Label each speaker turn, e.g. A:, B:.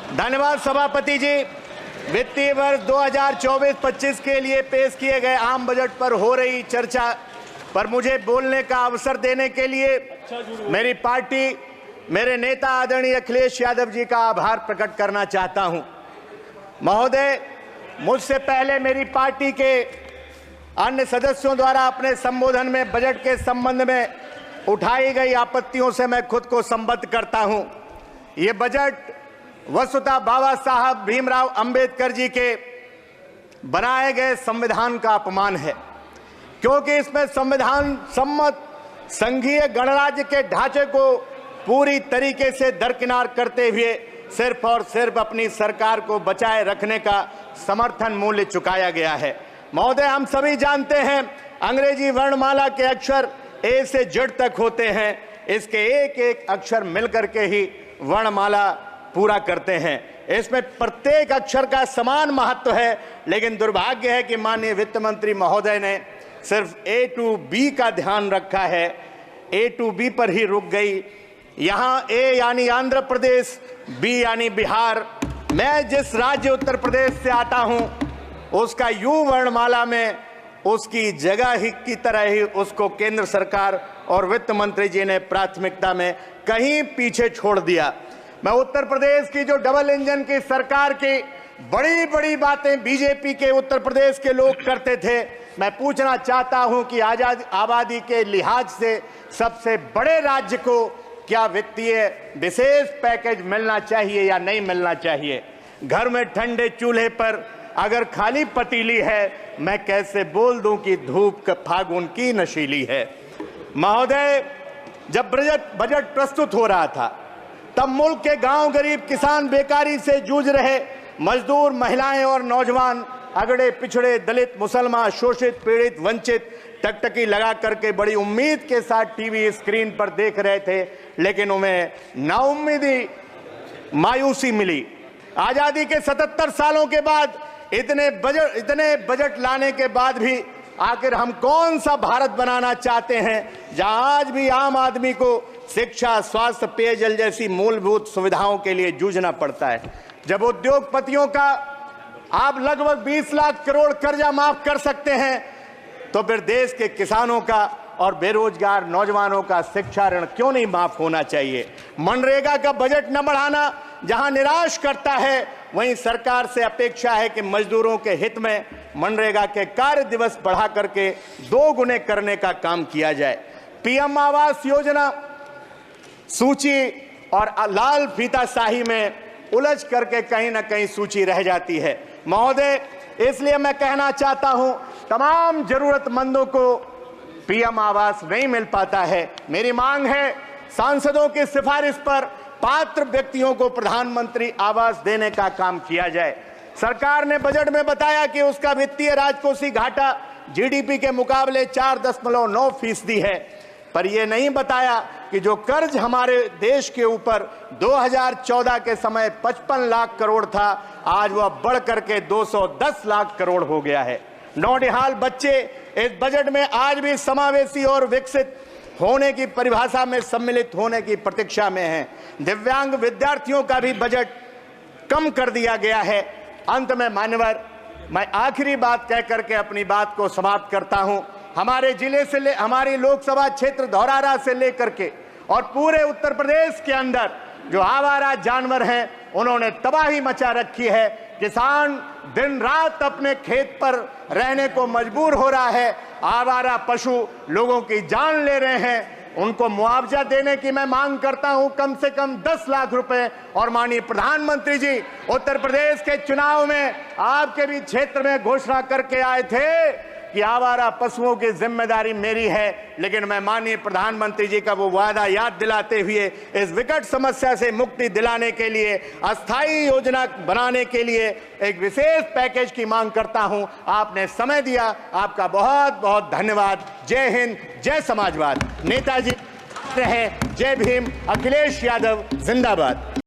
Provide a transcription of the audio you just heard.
A: धन्यवाद सभापति जी। वित्तीय वर्ष 2024-25 के लिए पेश किए गए आम बजट पर हो रही चर्चा पर मुझे बोलने का अवसर देने के लिए मेरी पार्टी, मेरे नेता आदरणीय अखिलेश यादव जी का आभार प्रकट करना चाहता हूं। महोदय, मुझसे पहले मेरी पार्टी के अन्य सदस्यों द्वारा अपने संबोधन में बजट के संबंध में उठाई गई आपत्तियों से मैं खुद को संबद्ध करता हूं। ये बजट वस्तुतः बाबा साहब भीमराव अंबेडकर जी के बनाए गए संविधान का अपमान है, क्योंकि इसमें संविधान सम्मत संघीय गणराज्य के ढांचे को पूरी तरीके से दरकिनार करते हुए सिर्फ और सिर्फ अपनी सरकार को बचाए रखने का समर्थन मूल्य चुकाया गया है। महोदय, हम सभी जानते हैं अंग्रेजी वर्णमाला के अक्षर ए से जेड तक होते हैं। इसके एक एक अक्षर मिलकर के ही वर्णमाला पूरा करते हैं। इसमें प्रत्येक अक्षर का समान महत्व है, लेकिन दुर्भाग्य है कि माननीय वित्त मंत्री महोदय ने सिर्फ ए टू बी का ध्यान रखा है, ए टू बी पर ही रुक गई। यहाँ ए यानी आंध्र प्रदेश, बी यानी बिहार। मैं जिस राज्य उत्तर प्रदेश से आता हूँ उसका यू वर्णमाला में उसकी जगह ही की तरह ही उसको केंद्र सरकार और वित्त मंत्री जी ने प्राथमिकता में कहीं पीछे छोड़ दिया। मैं उत्तर प्रदेश की जो डबल इंजन की सरकार की बड़ी बड़ी बातें बीजेपी के उत्तर प्रदेश के लोग करते थे, मैं पूछना चाहता हूं कि आबादी के लिहाज से सबसे बड़े राज्य को क्या वित्तीय विशेष पैकेज मिलना चाहिए या नहीं मिलना चाहिए? घर में ठंडे चूल्हे पर अगर खाली पतीली है, मैं कैसे बोल दूं कि धूप फागुन की नशीली है? महोदय, जब बजट प्रस्तुत हो रहा था तब मुल्क के गांव, गरीब किसान, बेकारी से जूझ रहे मजदूर, महिलाएं और नौजवान, अगड़े पिछड़े, दलित, मुसलमान, शोषित, पीड़ित, वंचित टकटकी लगा करके बड़ी उम्मीद के साथ टीवी स्क्रीन पर देख रहे थे, लेकिन उन्हें नाउम्मीदी, मायूसी मिली। आजादी के 77 सालों के बाद इतने बजट लाने के बाद भी आखिर हम कौन सा भारत बनाना चाहते हैं जहां आज भी आम आदमी को शिक्षा, स्वास्थ्य, पेयजल जैसी मूलभूत सुविधाओं के लिए जूझना पड़ता है? जब उद्योगपतियों का आप लगभग 20 लाख करोड़ कर्जा माफ कर सकते हैं, तो फिर देश के किसानों का और बेरोजगार नौजवानों का शिक्षा ऋण क्यों नहीं माफ होना चाहिए? मनरेगा का बजट न बढ़ाना जहां निराश करता है, वहीं सरकार से अपेक्षा है कि मजदूरों के हित में मनरेगा के कार्य दिवस बढ़ा करके 2 गुने करने का काम किया जाए। पीएम आवास योजना सूची और लाल फीताशाही में उलझ करके कहीं ना कहीं सूची रह जाती है। महोदय, इसलिए मैं कहना चाहता हूं, तमाम जरूरतमंदों को पीएम आवास नहीं मिल पाता है। मेरी मांग है सांसदों की सिफारिश पर पात्र व्यक्तियों को प्रधानमंत्री आवास देने का काम किया जाए। सरकार ने बजट में बताया कि उसका वित्तीय राजकोषीय घाटा जीडीपी के मुकाबले 4.9% है, पर यह नहीं बताया कि जो कर्ज हमारे देश के ऊपर 2014 के समय 55 लाख करोड़ था, आज वह बढ़ करके 210 लाख करोड़ हो गया है। नौनिहाल बच्चे इस बजट में आज भी समावेशी और विकसित होने की परिभाषा में सम्मिलित होने की प्रतीक्षा में हैं। दिव्यांग विद्यार्थियों का भी बजट कम कर दिया गया है। अंत में मान्यवर, मैं आखिरी बात कह करके अपनी बात को समाप्त करता हूं। हमारे जिले से हमारी लोकसभा क्षेत्र धौरारा से लेकर के और पूरे उत्तर प्रदेश के अंदर जो आवारा जानवर हैं, उन्होंने तबाही मचा रखी है। किसान दिन रात अपने खेत पर रहने को मजबूर हो रहा है। आवारा पशु लोगों की जान ले रहे हैं। उनको मुआवजा देने की मैं मांग करता हूं, कम से कम 10 लाख रुपए। और माननीय प्रधानमंत्री जी उत्तर प्रदेश के चुनाव में आपके भी क्षेत्र में घोषणा करके आए थे कि आवारा पशुओं की जिम्मेदारी मेरी है, लेकिन मैं माननीय प्रधानमंत्री जी का वो वादा याद दिलाते हुए इस विकट समस्या से मुक्ति दिलाने के लिए, अस्थायी योजना बनाने के लिए एक विशेष पैकेज की मांग करता हूं। आपने समय दिया, आपका बहुत बहुत धन्यवाद। जय हिंद, जय समाजवाद। नेताजी रहे। जय भीम। अखिलेश यादव जिंदाबाद।